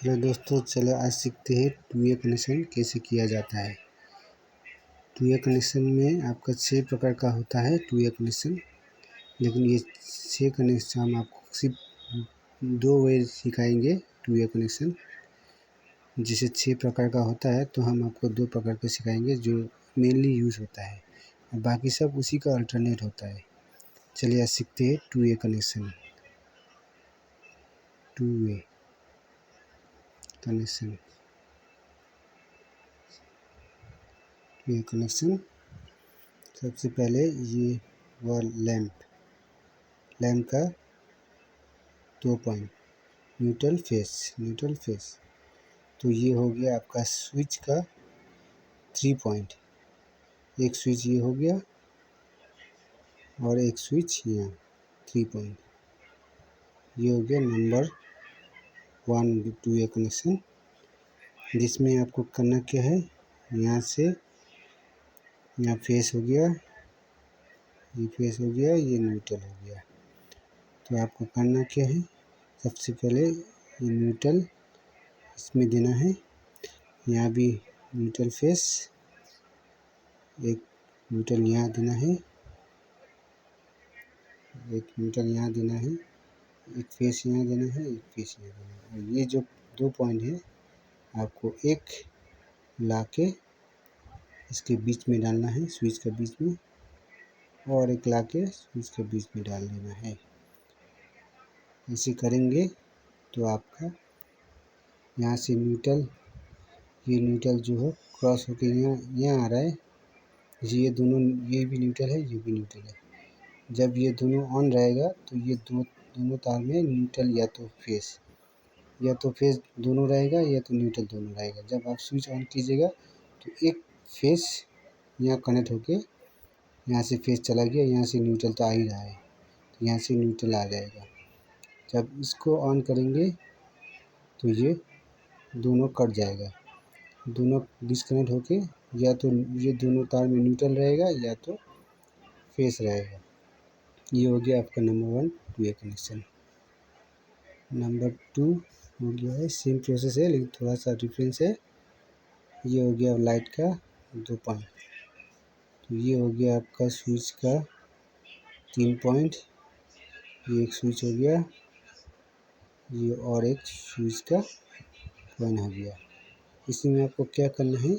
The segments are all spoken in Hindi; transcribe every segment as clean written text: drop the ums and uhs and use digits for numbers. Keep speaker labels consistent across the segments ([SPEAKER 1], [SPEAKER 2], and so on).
[SPEAKER 1] हेलो दोस्तों, चलो आज सीखते हैं टू वे कनेक्शन कैसे किया जाता है। टू वे कनेक्शन में आपका 6 प्रकार का होता है टू वे कनेक्शन, लेकिन ये 6 कनेक्शन हम आपको सिर्फ 2 वे सिखाएंगे टू वे कनेक्शन। जैसे 6 प्रकार का होता है तो हम आपको 2 प्रकार के सिखाएंगे जो मेनली यूज़ होता है, और बाकी सब उसी का अल्टरनेट होता है। चलिए आज सीखते हैं two way connection. Two way connection connection सबसे पहले ये हुआ लैंप का 2 पॉइंट, न्यूट्रल फेस। तो ये हो गया आपका स्विच का 3 पॉइंट, एक स्विच ये हो गया और एक स्विच यहाँ 3 पॉइंट। ये हो गया नंबर 1 टू वे कनेक्शन, जिसमें आपको करना क्या है, यहाँ से यहाँ फेस हो गया, ये फेस हो गया, ये न्यूट्रल हो गया। तो आपको करना क्या है, सबसे पहले ये न्यूट्रल इसमें देना है, यहाँ भी न्यूट्रल फेस, एक न्यूट्रल यहाँ देना है, एक न्यूट्रल यहाँ देना है, एक फेस यहाँ देना है, एक फेस यहाँ देना है। और ये जो 2 पॉइंट है आपको एक लाके इसके बीच में डालना है, स्विच के बीच में, और एक लाके स्विच के बीच में डाल देना है। ऐसे करेंगे तो आपका यहाँ से न्यूट्रल, ये न्यूट्रल जो है क्रॉस होके यहाँ आ रहा है, ये दोनों, ये भी न्यूट्रल है, ये भी न्यूट्रल है। जब ये दोनों ऑन रहेगा तो ये दोनों तार में न्यूट्रल या तो फेस दोनों रहेगा, या तो न्यूट्रल दोनों रहेगा। जब आप स्विच ऑन कीजिएगा तो एक फेस यहाँ कनेक्ट होके यहाँ से फेस चला गया, यहाँ से न्यूट्रल तो आ ही रहा है, तो यहाँ से न्यूट्रल आ जाएगा। जब इसको ऑन करेंगे तो ये दोनों कट जाएगा, दोनों डिस्कनेक्ट होके या तो ये दोनों तार में न्यूट्रल रहेगा या तो फेस रहेगा। ये हो गया आपका number 1 two way connection. Number 2 हो गया है, सेम प्रोसेस है लेकिन थोड़ा सा डिफरेंस है। ये हो गया लाइट का 2 पॉइंट, तो ये हो गया आपका स्विच का 3 पॉइंट, ये एक स्विच हो गया, ये और एक स्विच का पॉइंट हो गया। इसमें आपको क्या करना है,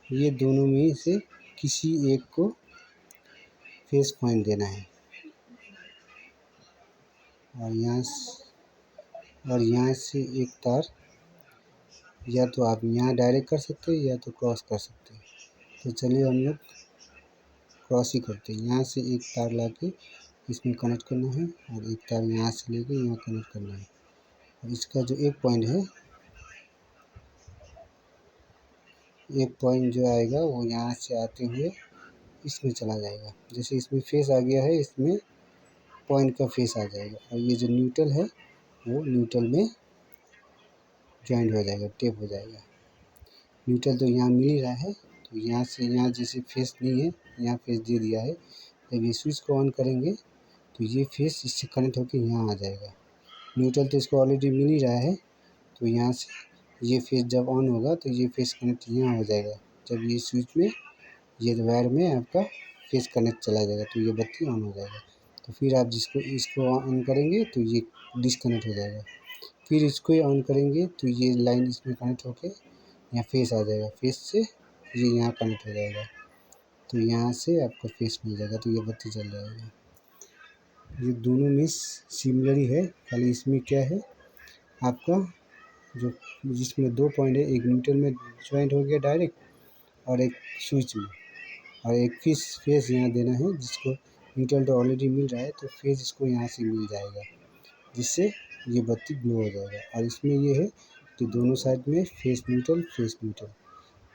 [SPEAKER 1] ये दोनों में से किसी एक को फेस पॉइंट देना है, और यहाँ से एक तार या तो आप यहाँ डायरेक्ट कर सकते हैं या तो क्रॉस कर सकते हैं। तो चलिए हम लोग क्रॉस ही करते हैं। यहाँ से एक तार लाके इसमें कनेक्ट करना है, और एक तार यहाँ से लेके यहाँ कनेक्ट करना है। और इसका जो एक पॉइंट जो आएगा वो यहाँ से आते हुए इसमें चला जाएगा। जैसे इसमें फेस आ गया है, इसमें पॉइंट का फेस आ जाएगा, और ये जो न्यूट्रल है वो न्यूट्रल में जॉइंट हो जाएगा, टेप हो जाएगा। न्यूट्रल तो यहाँ मिल ही रहा है, तो यहाँ से यहाँ जैसे फेस नहीं है, यहाँ फेस दे दिया है। जब ये स्विच को ऑन करेंगे तो ये फेस इससे कनेक्ट होकर यहाँ आ जाएगा। न्यूट्रल तो इसको ऑलरेडी मिल ही रहा है, तो यहाँ से ये फेस जब ऑन होगा तो ये फेस कनेक्ट यहाँ हो जाएगा। जब ये स्विच में, ये वायर में आपका फेस कनेक्ट चला जाएगा तो ये बत्ती ऑन हो जाएगा। तो फिर आप इसको ऑन करेंगे तो ये डिस्कनेक्ट हो जाएगा। फिर इसको ही ऑन करेंगे तो ये लाइन इसमें कनेक्ट होके यहाँ फेस आ जाएगा, फेस से ये यहाँ कनेक्ट हो जाएगा, तो यहाँ से आपका फेस मिल जाएगा, तो ये बत्ती जल जाएगा। ये दोनों में सिमिलर ही है, खाली इसमें क्या है, आपका जो जिसमें 2 पॉइंट है, एक न्यूट्रल में ज्वाइंट हो गया डायरेक्ट, और एक स्विच में, और एक फेस यहाँ देना है, जिसको न्यूट्रल तो ऑलरेडी मिल रहा है, तो फेस इसको यहाँ से मिल जाएगा, जिससे ये बत्ती ग्लो हो जाएगा। और इसमें ये है कि दोनों साइड में फेस न्यूट्रल।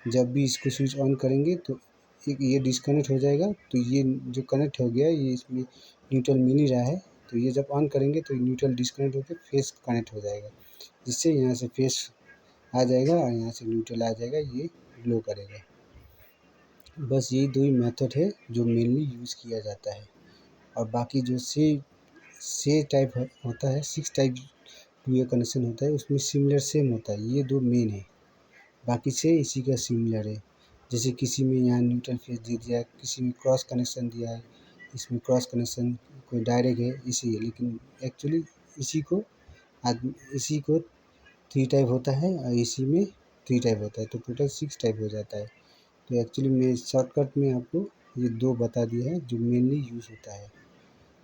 [SPEAKER 1] जब भी इसको स्विच ऑन करेंगे तो एक ये डिस्कनेक्ट हो जाएगा, तो ये जो कनेक्ट हो गया ये इसमें न्यूट्रल मिल ही रहा है, तो ये जब ऑन करेंगे तो न्यूट्रल डिस्कनेक्ट होकर फेस कनेक्ट हो जाएगा, जिससे यहाँ से फेस आ जाएगा और यहाँ से न्यूट्रल आ जाएगा, ये ग्लो करेगा। बस यही 2 ही मेथड है जो मेनली यूज़ किया जाता है। और बाकी जो से टाइप होता है, 6 टाइप टू ए कनेक्शन होता है उसमें सिमिलर सेम होता है, ये दो मेन है, बाकी से इसी का सिमिलर है। जैसे किसी में यहाँ न्यूट्रल फेस दे दिया, किसी में क्रॉस कनेक्शन दिया है, इसमें क्रॉस कनेक्शन कोई डायरेक्ट है इसी है, लेकिन एक्चुअली इसी को 3 टाइप होता है और इसी में 3 टाइप होता है, तो टोटल 6 टाइप हो जाता है। तो एक्चुअली मैं शॉर्टकट में आपको ये 2 बता दिया है जो मेनली यूज़ होता है।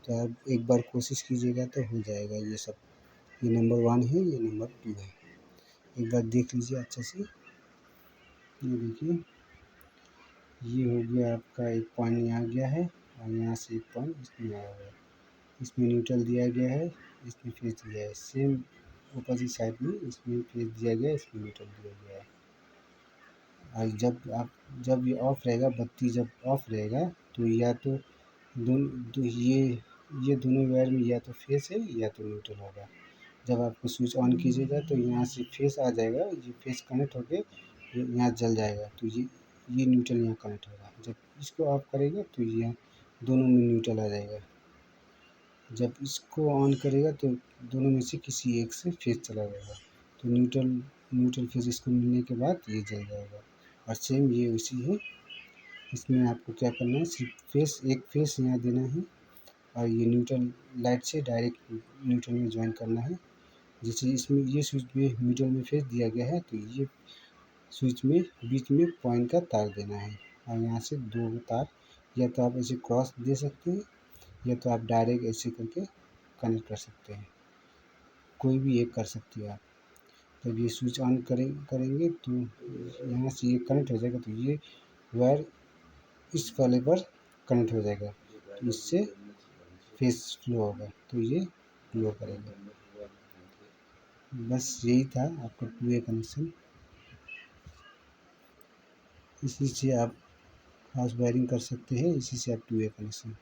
[SPEAKER 1] तो आप एक बार कोशिश कीजिएगा तो हो जाएगा ये सब। ये नंबर 1 है, ये नंबर 2 है। एक बार देख लीजिए अच्छे से। ये देखिए, ये हो गया आपका एक पॉइंट यहाँ गया है और यहाँ से एक पॉइंट इसमें आया हुआ है। इसमें न्यूट्रल दिया गया है, इसमें फेस दिया है, सेम अपोजिट साइड में इसमें फेस दिया गया है, इसमें न्यूट्रल दिया गया है। और जब ये ऑफ रहेगा, बत्ती जब ऑफ रहेगा तो या तो ये दोनों वायर में या तो फेस है या तो न्यूट्रल होगा। जब आपको स्विच ऑन कीजिएगा तो यहाँ से फेस आ जाएगा, ये फेस कनेक्ट होके यहाँ जल जाएगा, तो ये न्यूट्रल यहाँ कनेक्ट होगा। जब इसको ऑफ करेगा तो ये दोनों में न्यूट्रल आ जाएगा। जब इसको ऑन करेगा तो दोनों में से किसी एक से फेस चला जाएगा, तो न्यूट्रल फेस इसको मिलने के बाद ये जल जाएगा। और सेम ये उसी है, इसमें आपको क्या करना है, सिर्फ एक फेस यहाँ देना है और ये न्यूट्रल लाइट से डायरेक्ट न्यूट्रल में ज्वाइन करना है। जैसे इसमें ये स्विच में मिडल में फेस दिया गया है, तो ये स्विच में बीच में पॉइंट का तार देना है और यहाँ से 2 तार, या तो आप ऐसे क्रॉस दे सकते हैं या तो आप डायरेक्ट ऐसे करके कनेक्ट कर सकते हैं, कोई भी एक कर सकते हैं आप। जब ये स्विच ऑन करेंगे तो यहाँ से ये कनेक्ट हो जाएगा, तो ये वायर इस वाले पर कनेक्ट हो जाएगा, तो इससे फेस फ्लो होगा, तो ये फ्लो करेगा। बस यही था आपका 2 ए कनेक्शन। इसी से आप हाउस वायरिंग कर सकते हैं, इसी से आप 2 ए कनेक्शन